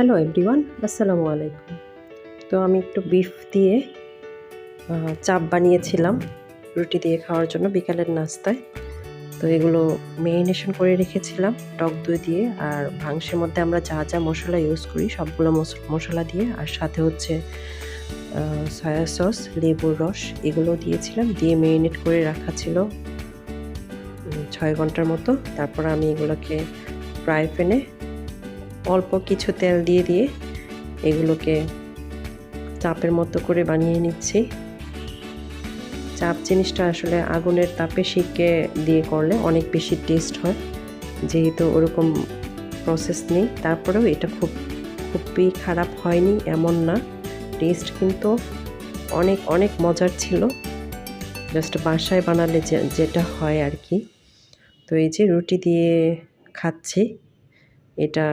Hello everyone, আসসালামু আলাইকুম। তো আমি একটু বিফ দিয়ে চাপ বানিয়েছিলাম রুটি দিয়ে খাওয়ার জন্য বিকালের নাস্তায়। তো এগুলো মেরিনেশন করে রেখেছিলাম টক দই দিয়ে, আর মাংসের মধ্যে আমরা যা যা মশলা ইউজ করি সবগুলো মশলা দিয়ে, আর সাথে হচ্ছে সয়া সস, লেবুর রস এগুলো দিয়েছিলাম, দিয়ে মেরিনেট করে রাখা ছিল 6 ঘন্টার মতো। তারপর আমি এগুলোকে ফ্রাই প্যানে অল্প কিছু তেল দিয়ে এগুলোকে চাপের মতো করে বানিয়ে নিচ্ছি। চাপ জিনিসটা আসলে আগুনের তাপে সেঁকে দিয়ে করলে অনেক বেশি টেস্ট হয়, যেহেতু ওরকম প্রসেস নেই। তারপরেও এটা খুবই খারাপ হয়নি এমন না, টেস্ট কিন্তু অনেক অনেক মজার ছিল, জাস্ট বাসায় বানালে যেটা হয় আর কি। তো এই যে রুটি দিয়ে খাচ্ছি, এটা